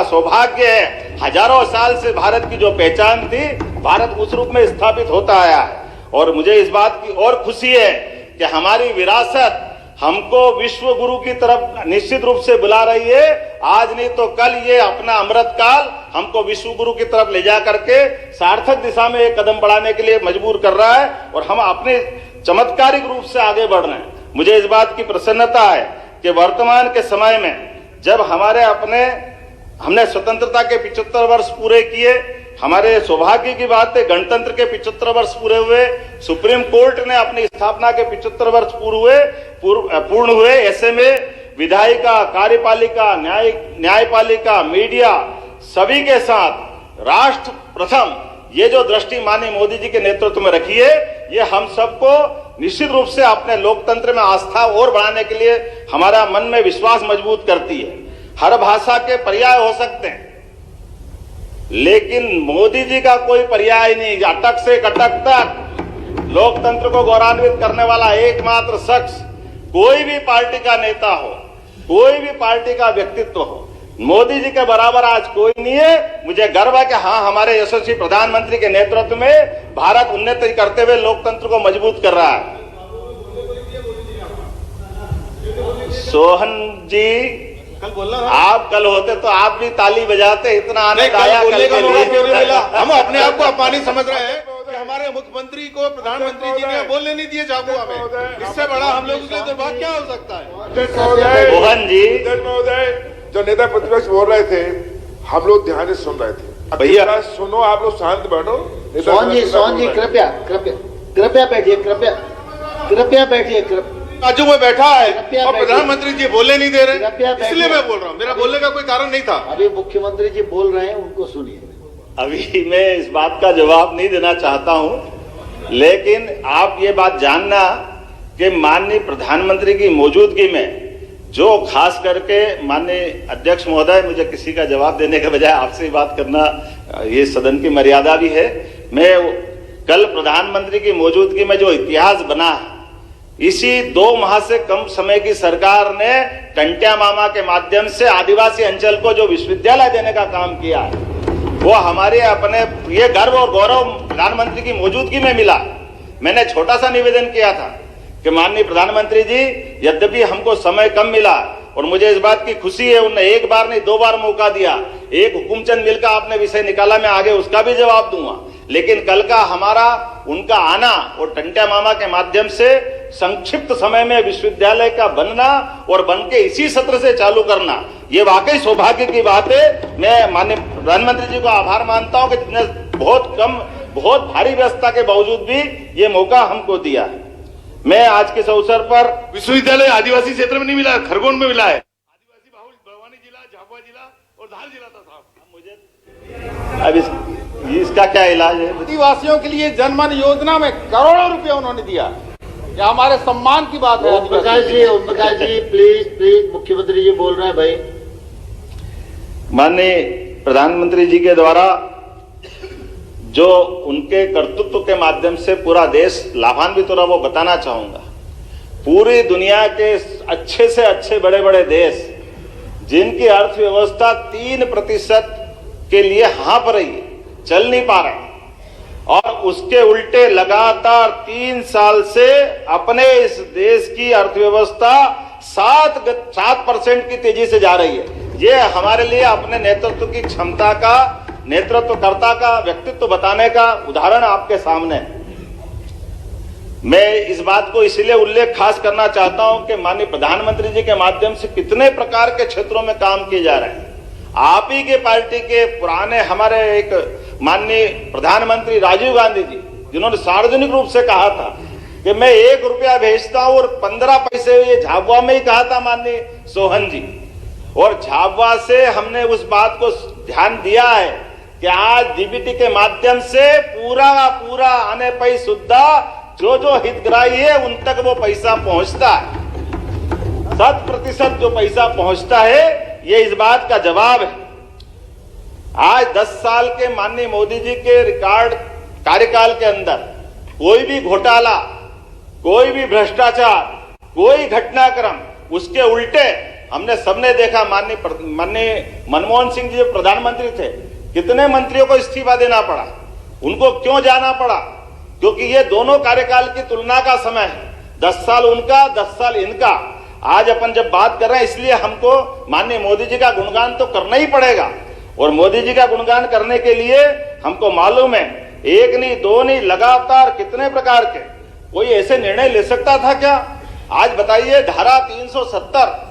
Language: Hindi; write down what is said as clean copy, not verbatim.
सौभाग्य है। हजारों साल से भारत की जो पहचान थी, भारत उस रूप में स्थापित होता आया है। और मुझे इस बात की और खुशी है कि हमारी विरासत हमको विश्व गुरु की तरफ निश्चित रूप से बुला रही है। आज नहीं तो कल ये अपना अमृत काल हमको विश्व गुरु की तरफ ले जा करके सार्थक दिशा में एक कदम बढ़ाने के लिए मजबूर कर रहा है और हम अपने चमत्कारिक रूप से आगे बढ़ रहे हैं। मुझे इस बात की प्रसन्नता है कि वर्तमान के समय में जब हमने स्वतंत्रता के 75 वर्ष पूरे किए, हमारे सौभाग्य की बात है गणतंत्र के 75 वर्ष पूरे हुए, सुप्रीम कोर्ट ने अपनी स्थापना के 75 वर्ष पूर्ण हुए। ऐसे में विधायिका, कार्यपालिका, न्यायपालिका, मीडिया सभी के साथ राष्ट्र प्रथम ये जो दृष्टि माननीय मोदी जी के नेतृत्व में रखी है, ये हम सबको निश्चित रूप से अपने लोकतंत्र में आस्था और बढ़ाने के लिए हमारा मन में विश्वास मजबूत करती है। हर भाषा के पर्याय हो सकते हैं, लेकिन मोदी जी का कोई पर्याय नहीं। अटक से कटक तक लोकतंत्र को गौरवान्वित करने वाला एकमात्र शख्स कोई भी पार्टी का नेता हो, कोई भी पार्टी का व्यक्तित्व हो, मोदी जी के बराबर आज कोई नहीं है। मुझे गर्व है कि हाँ, हमारे यशस्वी प्रधानमंत्री के नेतृत्व में भारत उन्नति करते हुए लोकतंत्र को मजबूत कर रहा है। सोहन जी, कल बोलना आप कल होते तो आप भी ताली बजाते, इतना आनंद आया। हम अपने आप को अपमानित समझ रहे हैं कि हमारे मुख्यमंत्री को प्रधानमंत्री जी ने बोलने नहीं दिए झाबुआ में। इससे बड़ा हम लोगों के लिए दुर्भाग्य क्या हो सकता है? मोहन जी, जो नेता प्रतिपक्ष बोल रहे थे, हम लोग ध्यान से सुन रहे थे। भैया सुनो, आप लोग शांत बैठो। सोहन जी कृपया बैठिए। बाजू में बैठा है और प्रधानमंत्री जी बोलने नहीं दे रहे, इसलिए मैं बोल रहा हूँ। मेरा बोलने का कोई कारण नहीं था। अभी मुख्यमंत्री जी बोल रहे हैं, उनको सुनिए। अभी मैं इस बात का जवाब नहीं देना चाहता हूं, लेकिन आप ये बात जानना कि माननीय प्रधानमंत्री की मौजूदगी में जो खास करके माननीय अध्यक्ष महोदय, मुझे किसी का जवाब देने के बजाय आपसे ही बात करना, ये सदन की मर्यादा भी है। मैं कल प्रधानमंत्री की मौजूदगी में जो इतिहास बना, इसी 2 माह से कम समय की सरकार ने टंट्या मामा के माध्यम से आदिवासी अंचल को जो विश्वविद्यालय देने का काम किया है, वो हमारे अपने ये गर्व और गौरव प्रधानमंत्री की मौजूदगी में मिला। मैंने छोटा सा निवेदन किया था कि माननीय प्रधानमंत्री जी, यद्यपि हमको समय कम मिला और मुझे इस बात की खुशी है, उन्होंने 1 बार नहीं 2 बार मौका दिया। एक हुकुमचंद मिल का आपने विषय निकाला, मैं आगे उसका भी जवाब दूंगा, लेकिन कल का हमारा उनका आना और टंट्या मामा के माध्यम से संक्षिप्त समय में विश्वविद्यालय का बनना और बन के इसी सत्र से चालू करना, ये वाकई सौभाग्य की बात है। मैं माननीय प्रधानमंत्री जी को आभार मानता हूं कि बहुत भारी व्यस्तता के बावजूद भी ये मौका हमको दिया है। मैं आज के इस अवसर पर विश्वविद्यालय आदिवासी क्षेत्र में नहीं मिला, खरगोन में मिला है। आदिवासी बाहुल बड़वानी जिला, झाबुआ जिला और धार जिला था साहब। अब इसका क्या इलाज है? आदिवासियों के लिए जनमन योजना में करोड़ों रुपए उन्होंने दिया। ये हमारे सम्मान की बात है। ओम प्रकाश जी प्लीज, मुख्यमंत्री जी बोल रहे हैं भाई। माननीय प्रधानमंत्री जी के द्वारा जो उनके कर्तृत्व के माध्यम से पूरा देश लाभान्वित हो रहा, वो बताना चाहूंगा। पूरी दुनिया के अच्छे से अच्छे बड़े बड़े देश जिनकी अर्थव्यवस्था 3% के लिए हाँप रही है, चल नहीं पा रहे, और उसके उल्टे लगातार 3 साल से अपने इस देश की अर्थव्यवस्था 7% की तेजी से जा रही है। ये हमारे लिए अपने नेतृत्व की क्षमता का, नेतृत्वकर्ता का व्यक्तित्व बताने का उदाहरण आपके सामने है। मैं इस बात को इसलिए उल्लेख खास करना चाहता हूं कि माननीय प्रधानमंत्री जी के माध्यम से कितने प्रकार के क्षेत्रों में काम किए जा रहे हैं। आप ही के पार्टी के पुराने हमारे एक माननीय प्रधानमंत्री राजीव गांधी जी, जिन्होंने सार्वजनिक रूप से कहा था कि मैं 1 रुपया भेजता हूं और 15 पैसे ये झाबुआ में ही कहा था माननीय सोहन जी, और झाबुआ से हमने उस बात को ध्यान दिया है कि आज डीबीटी के माध्यम से पूरा आने पैसा सुद्धा जो हितग्राही है उन तक वो पैसा पहुंचता है। 100% जो पैसा पहुंचता है, ये इस बात का जवाब है। आज 10 साल के माननीय मोदी जी के रिकॉर्ड कार्यकाल के अंदर कोई भी घोटाला, कोई भी भ्रष्टाचार, कोई घटनाक्रम, उसके उल्टे हमने सबने देखा, माननीय मनमोहन सिंह जी जो प्रधानमंत्री थे, कितने मंत्रियों को इस्तीफा देना पड़ा, उनको क्यों जाना पड़ा? क्योंकि ये दोनों कार्यकाल की तुलना का समय है, 10 साल उनका, 10 साल इनका। आज अपन जब बात कर रहे हैं, इसलिए हमको माननीय मोदी जी का गुणगान तो करना ही पड़ेगा। और मोदी जी का गुणगान करने के लिए हमको मालूम है, एक नहीं, दो नहीं, लगातार कितने प्रकार के, कोई ऐसे निर्णय ले सकता था क्या? आज बताइए, धारा 370